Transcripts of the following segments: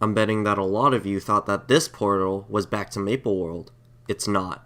I'm betting that a lot of you thought that this portal was back to Maple World. It's not.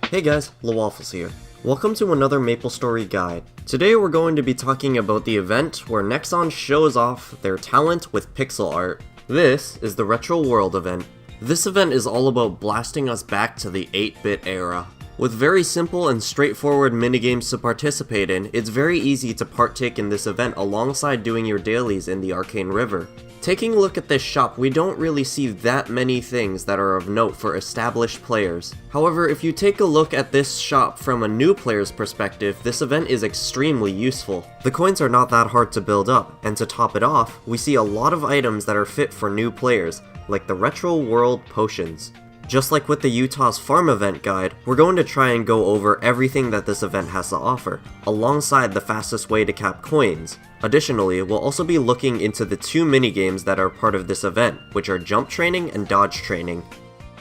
Hey guys, LaWaffles here. Welcome to another Maplestory guide. Today we're going to be talking about the event where Nexon shows off their talent with pixel art. This is the Retro World event. This event is all about blasting us back to the 8-bit era. With very simple and straightforward minigames to participate in, it's very easy to partake in this event alongside doing your dailies in the Arcane River. Taking a look at this shop, we don't really see that many things that are of note for established players. However, if you take a look at this shop from a new player's perspective, this event is extremely useful. The coins are not that hard to build up, and to top it off, we see a lot of items that are fit for new players, like the Retro World potions. Just like with the Utah's Farm event guide, we're going to try and go over everything that this event has to offer, alongside the fastest way to cap coins. Additionally, we'll also be looking into the two minigames that are part of this event, which are jump training and dodge training.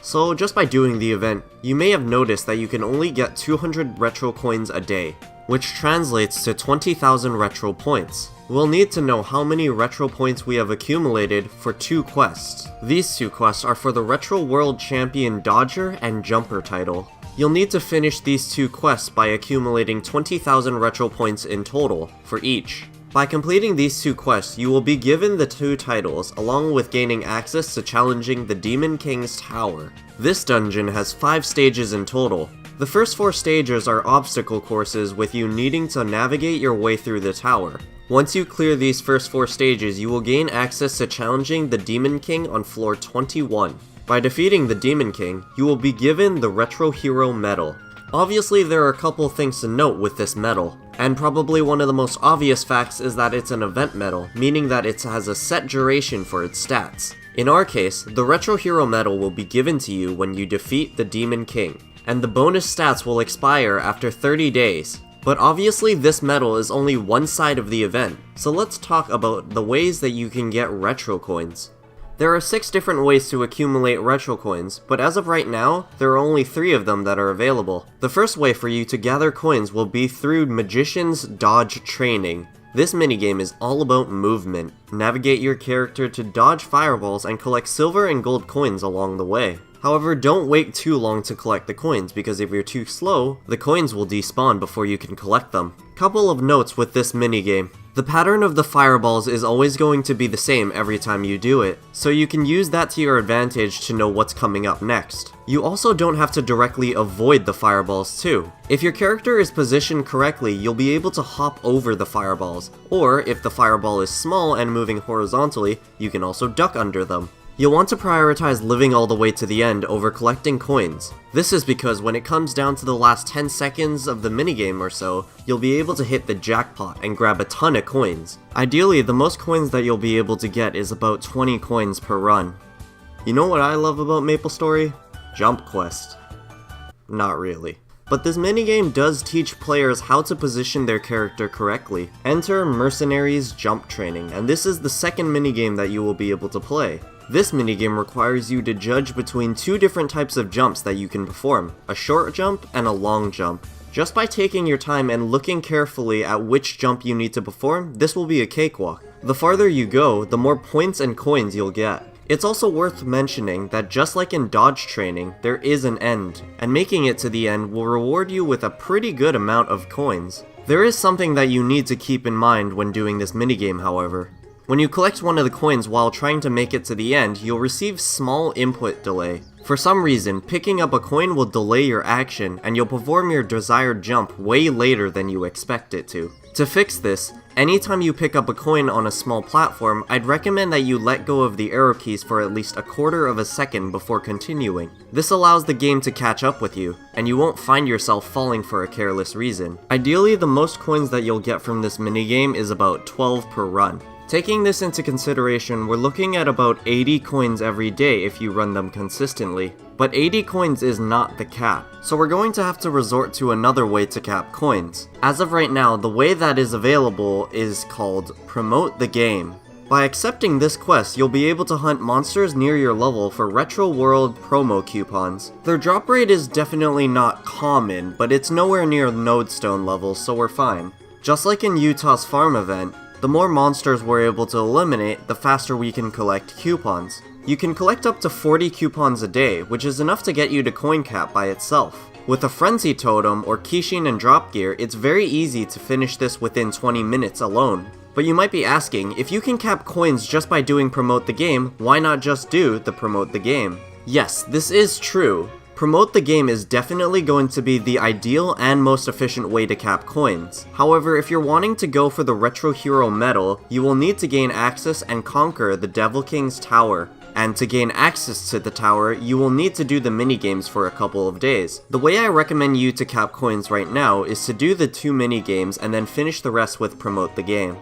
So just by doing the event, you may have noticed that you can only get 200 retro coins a day, which translates to 20,000 retro points. We'll need to know how many retro points we have accumulated for two quests. These two quests are for the Retro World Champion Dodger and Jumper title. You'll need to finish these two quests by accumulating 20,000 retro points in total for each. By completing these two quests, you will be given the two titles, along with gaining access to challenging the Demon King's Tower. This dungeon has 5 stages in total. The first 4 stages are obstacle courses with you needing to navigate your way through the tower. Once you clear these first 4 stages, you will gain access to challenging the Demon King on floor 21. By defeating the Demon King, you will be given the Retro Hero medal. Obviously, there are a couple things to note with this medal, and probably one of the most obvious facts is that it's an event medal, meaning that it has a set duration for its stats. In our case, the Retro Hero medal will be given to you when you defeat the Demon King, and the bonus stats will expire after 30 days. But obviously this medal is only one side of the event, so let's talk about the ways that you can get retro coins. There are 6 different ways to accumulate retro coins, but as of right now, there are only 3 of them that are available. The first way for you to gather coins will be through Magician's Dodge Training. This minigame is all about movement. Navigate your character to dodge fireballs and collect silver and gold coins along the way. However, don't wait too long to collect the coins, because if you're too slow, the coins will despawn before you can collect them. Couple of notes with this minigame. The pattern of the fireballs is always going to be the same every time you do it, so you can use that to your advantage to know what's coming up next. You also don't have to directly avoid the fireballs too. If your character is positioned correctly, you'll be able to hop over the fireballs, or if the fireball is small and moving horizontally, you can also duck under them. You'll want to prioritize living all the way to the end over collecting coins. This is because when it comes down to the last 10 seconds of the minigame or so, you'll be able to hit the jackpot and grab a ton of coins. Ideally, the most coins that you'll be able to get is about 20 coins per run. You know what I love about Maplestory? Jump Quest. Not really. But this minigame does teach players how to position their character correctly. Enter Mercenaries Jump Training, and this is the second minigame that you will be able to play. This minigame requires you to judge between 2 different types of jumps that you can perform, a short jump and a long jump. Just by taking your time and looking carefully at which jump you need to perform, this will be a cakewalk. The farther you go, the more points and coins you'll get. It's also worth mentioning that just like in dodge training, there is an end, and making it to the end will reward you with a pretty good amount of coins. There is something that you need to keep in mind when doing this minigame, however. When you collect one of the coins while trying to make it to the end, you'll receive small input delay. For some reason, picking up a coin will delay your action, and you'll perform your desired jump way later than you expect it to. To fix this, anytime you pick up a coin on a small platform, I'd recommend that you let go of the arrow keys for at least a quarter of a second before continuing. This allows the game to catch up with you, and you won't find yourself falling for a careless reason. Ideally, the most coins that you'll get from this minigame is about 12 per run. Taking this into consideration, we're looking at about 80 coins every day if you run them consistently. But 80 coins is not the cap, so we're going to have to resort to another way to cap coins. As of right now, the way that is available is called Promote the Game. By accepting this quest, you'll be able to hunt monsters near your level for Retro World promo coupons. Their drop rate is definitely not common, but it's nowhere near Nodestone levels, so we're fine. Just like in Utah's Farm event, The more monsters we're able to eliminate, the faster we can collect coupons. You can collect up to 40 coupons a day, which is enough to get you to coin cap by itself. With a Frenzy Totem or Kishin and Drop Gear, it's very easy to finish this within 20 minutes alone. But you might be asking, if you can cap coins just by doing Promote the Game, why not just do the Promote the Game? Yes, this is true. Promote the Game is definitely going to be the ideal and most efficient way to cap coins. However, if you're wanting to go for the Retro Hero medal, you will need to gain access and conquer the Devil King's Tower. And to gain access to the tower, you will need to do the minigames for a couple of days. The way I recommend you to cap coins right now is to do the 2 minigames and then finish the rest with Promote the Game.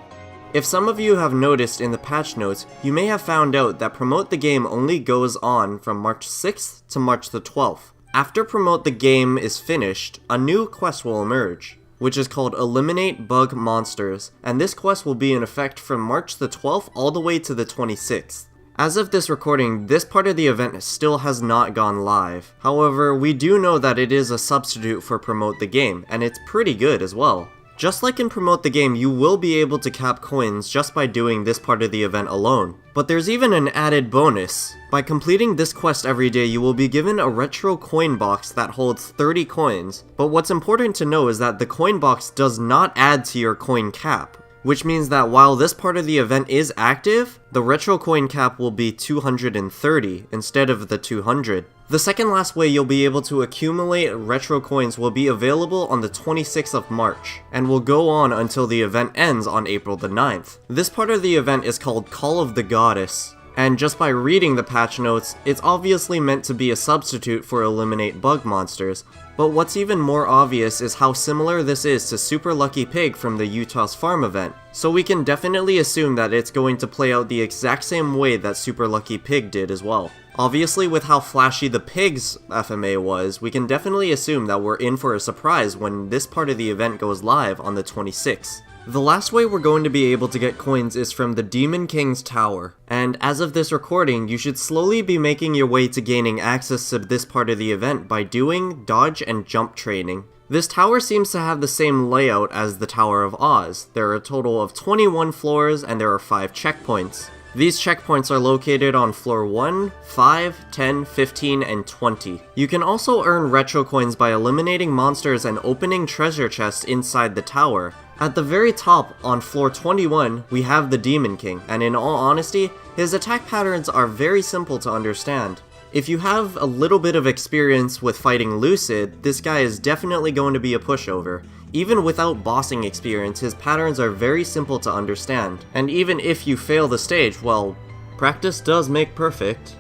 If some of you have noticed in the patch notes, you may have found out that Promote the Game only goes on from March 6th to March the 12th. After Promote the Game is finished, a new quest will emerge, which is called Eliminate Bug Monsters, and this quest will be in effect from March the 12th all the way to the 26th. As of this recording, this part of the event still has not gone live. However, we do know that it is a substitute for Promote the Game, and it's pretty good as well. Just like in Promote the Game, you will be able to cap coins just by doing this part of the event alone. But there's even an added bonus. By completing this quest every day, you will be given a retro coin box that holds 30 coins. But what's important to know is that the coin box does not add to your coin cap, which means that while this part of the event is active, the retro coin cap will be 230 instead of the 200. The second last way you'll be able to accumulate retro coins will be available on the 26th of March, and will go on until the event ends on April the 9th. This part of the event is called Call of the Goddess, and just by reading the patch notes, it's obviously meant to be a substitute for Eliminate Bug Monsters, but what's even more obvious is how similar this is to Super Lucky Pig from the Utah's Farm event, so we can definitely assume that it's going to play out the exact same way that Super Lucky Pig did as well. Obviously, with how flashy the Pig's FMA was, we can definitely assume that we're in for a surprise when this part of the event goes live on the 26th. The last way we're going to be able to get coins is from the Demon King's Tower, and as of this recording, you should slowly be making your way to gaining access to this part of the event by doing dodge and jump training. This tower seems to have the same layout as the Tower of Oz. There are a total of 21 floors and there are 5 checkpoints. These checkpoints are located on floor 1, 5, 10, 15, and 20. You can also earn retro coins by eliminating monsters and opening treasure chests inside the tower. At the very top, on floor 21, we have the Demon King, and in all honesty, his attack patterns are very simple to understand. If you have a little bit of experience with fighting Lucid, this guy is definitely going to be a pushover. Even without bossing experience, his patterns are very simple to understand. And even if you fail the stage, well, practice does make perfect.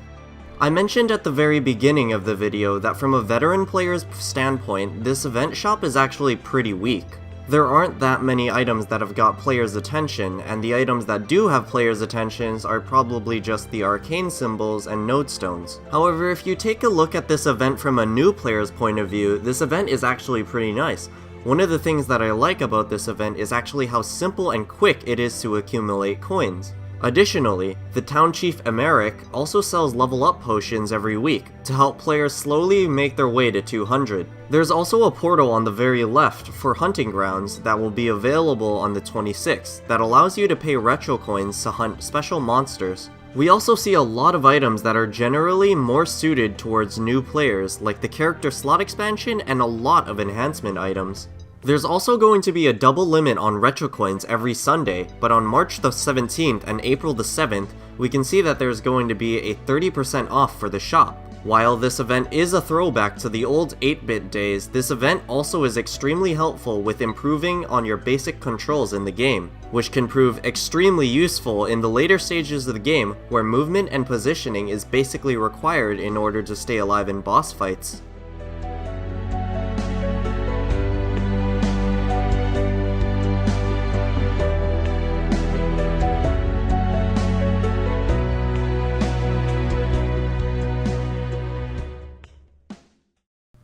I mentioned at the very beginning of the video that from a veteran player's standpoint, this event shop is actually pretty weak. There aren't that many items that have got players' attention, and the items that do have players' attentions are probably just the arcane symbols and nodestones. However, if you take a look at this event from a new player's point of view, this event is actually pretty nice. One of the things that I like about this event is actually how simple and quick it is to accumulate coins. Additionally, the Town Chief Emeric also sells level up potions every week to help players slowly make their way to 200. There's also a portal on the very left for hunting grounds that will be available on the 26th that allows you to pay retro coins to hunt special monsters. We also see a lot of items that are generally more suited towards new players, like the character slot expansion and a lot of enhancement items. There's also going to be a double limit on retro coins every Sunday, but on March the 17th and April the 7th, we can see that there's going to be a 30% off for the shop. While this event is a throwback to the old 8-bit days, this event also is extremely helpful with improving on your basic controls in the game, which can prove extremely useful in the later stages of the game where movement and positioning is basically required in order to stay alive in boss fights.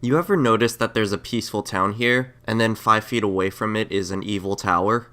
You ever notice that there's a peaceful town here, and then 5 feet away from it is an evil tower?